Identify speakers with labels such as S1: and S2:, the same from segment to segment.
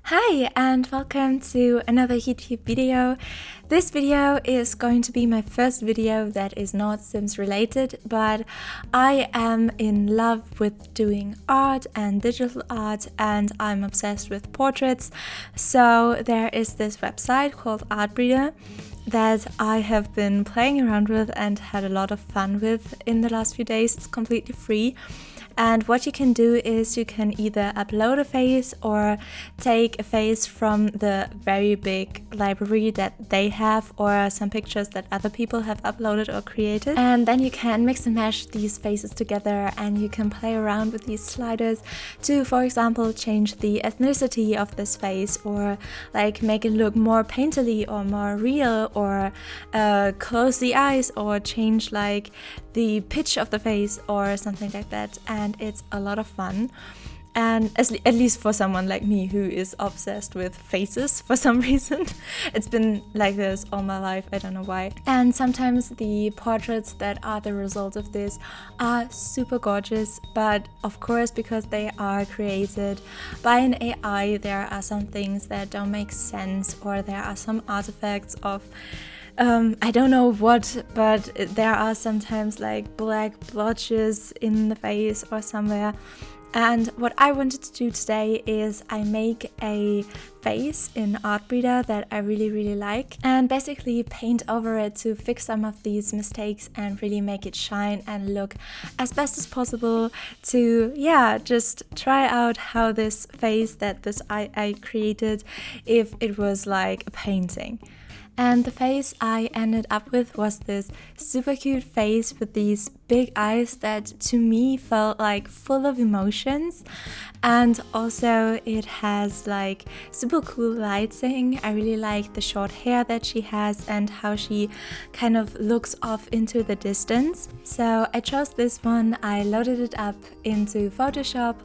S1: Hi and welcome to another YouTube video. This video is going to be my first video that is not Sims related, but I am in love with doing art and digital art, and I'm obsessed with portraits. So there is this website called Artbreeder that I have been playing around with and had a lot of fun with in the last few days. It's completely free. And what you can do is you can either upload a face or take a face from the very big library that they have, or some pictures that other people have uploaded or created. And then you can mix and match these faces together, and you can play around with these sliders to, for example, change the ethnicity of this face, or like make it look more painterly or more real, or close the eyes, or change like the pitch of the face or something like that. And it's a lot of fun, and at least for someone like me who is obsessed with faces for some reason. It's been like this all my life, I don't know why. And sometimes the portraits that are the result of this are super gorgeous, but of course, because they are created by an AI, there are some things that don't make sense, or there are some artifacts of I don't know what, but there are sometimes like black blotches in the face or somewhere. And what I wanted to do today is I make a face in Artbreeder that I really like, and basically paint over it to fix some of these mistakes and really make it shine and look as best as possible to, just try out how this face that this I created, if it was like a painting. And the face I ended up with was this super cute face with these big eyes that to me felt like full of emotions. And also it has like super cool lighting. I really like the short hair that she has and how she kind of looks off into the distance. So I chose this one, I loaded it up into Photoshop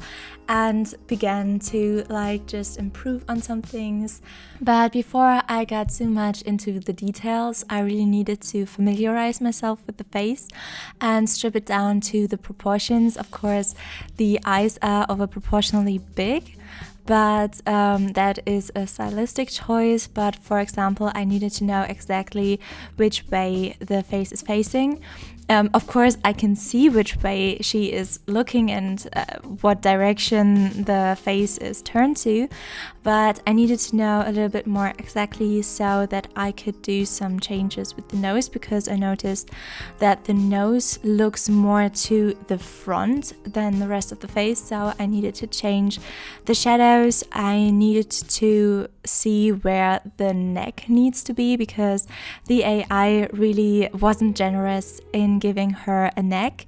S1: and began to like just improve on some things. But before I got too much into the details, I really needed to familiarize myself with the face and strip it down to the proportions. Of course, the eyes are overproportionally big, but that is a stylistic choice. But for example, I needed to know exactly which way the face is facing. Of course, I can see which way she is looking and what direction the face is turned to, but I needed to know a little bit more exactly so that I could do some changes with the nose, because I noticed that the nose looks more to the front than the rest of the face. So I needed to change the shadows. I needed to see where the neck needs to be, because the AI really wasn't generous in giving her a neck.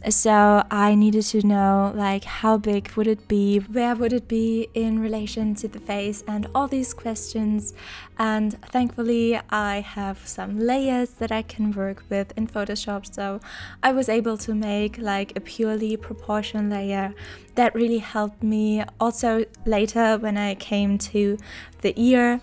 S1: So I needed to know like how big would it be, where would it be in relation to the face, and all these questions. And thankfully I have some layers that I can work with in Photoshop, so I was able to make like a purely proportion layer that really helped me. Also later when I came to the ear,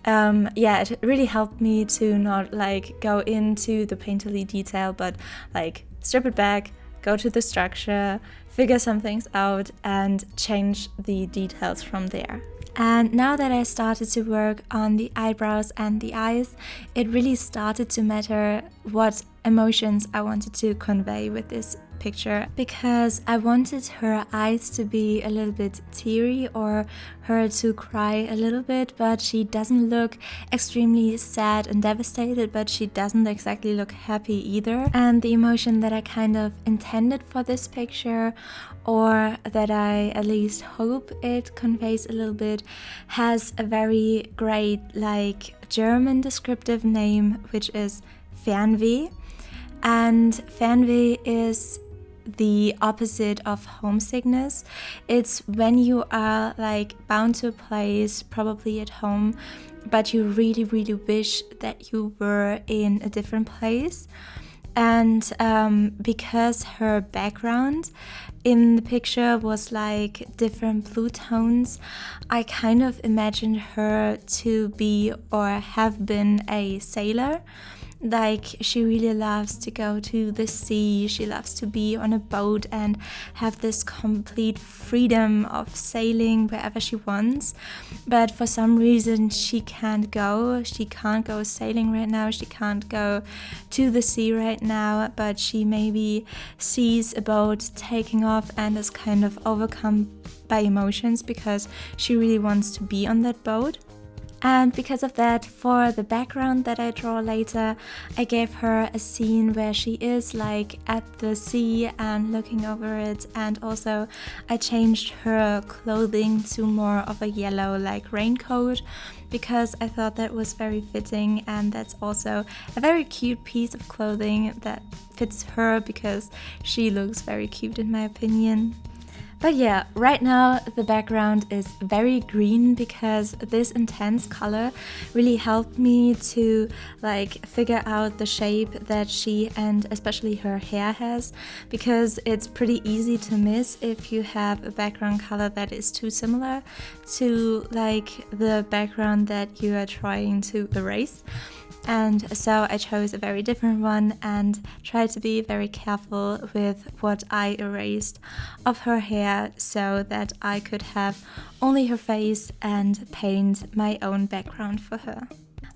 S1: it really helped me to not like go into the painterly detail, but like strip it back, go to the structure, figure some things out, and change the details from there. And now that I started to work on the eyebrows and the eyes, it really started to matter what emotions I wanted to convey with this picture, because I wanted her eyes to be a little bit teary, or her to cry a little bit, but she doesn't look extremely sad and devastated, but she doesn't exactly look happy either. And the emotion that I kind of intended for this picture, or that I at least hope it conveys a little bit, has a very great like German descriptive name, which is Fernweh. And Fernweh is the opposite of homesickness. It's when you are like bound to a place, probably at home, but you really wish that you were in a different place. And because her background in the picture was like different blue tones, I kind of imagined her to be or have been a sailor. Like, she really loves to go to the sea, she loves to be on a boat and have this complete freedom of sailing wherever she wants. But for some reason she can't go sailing right now, she can't go to the sea right now, but she maybe sees a boat taking off and is kind of overcome by emotions because she really wants to be on that boat. And because of that, for the background that I draw later, I gave her a scene where she is like at the sea and looking over it, and also I changed her clothing to more of a yellow like raincoat because I thought that was very fitting, and that's also a very cute piece of clothing that fits her because she looks very cute in my opinion. But yeah, right now the background is very green because this intense color really helped me to like figure out the shape that she and especially her hair has, because it's pretty easy to miss if you have a background color that is too similar to like the background that you are trying to erase. And so I chose a very different one and tried to be very careful with what I erased of her hair so that I could have only her face and paint my own background for her.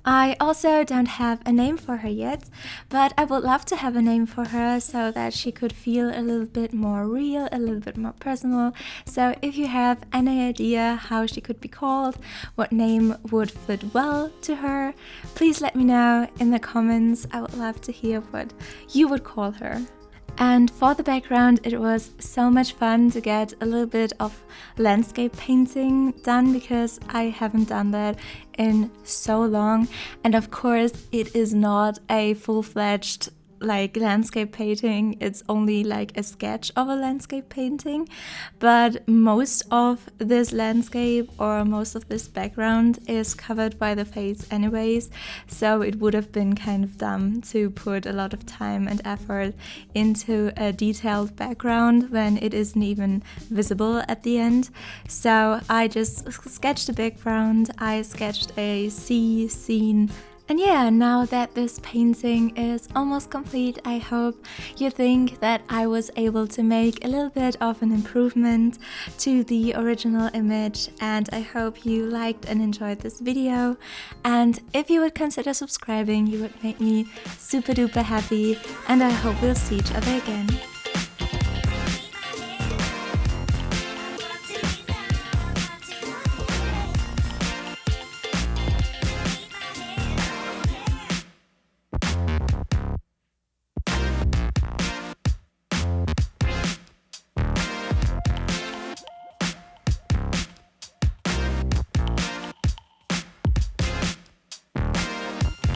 S1: I also don't have a name for her yet, but I would love to have a name for her so that she could feel a little bit more real, a little bit more personal. So if you have any idea how she could be called, what name would fit well to her, please let me know in the comments. I would love to hear what you would call her. And for the background, it was so much fun to get a little bit of landscape painting done because I haven't done that in so long. And of course, it is not a full-fledged like landscape painting, it's only like a sketch of a landscape painting, but most of this landscape or most of this background is covered by the face anyways, so it would have been kind of dumb to put a lot of time and effort into a detailed background when it isn't even visible at the end. So I just sketched a background, I sketched a sea scene. And yeah, now that this painting is almost complete, I hope you think that I was able to make a little bit of an improvement to the original image, and I hope you liked and enjoyed this video. And if you would consider subscribing, you would make me super duper happy, and I hope we'll see each other again.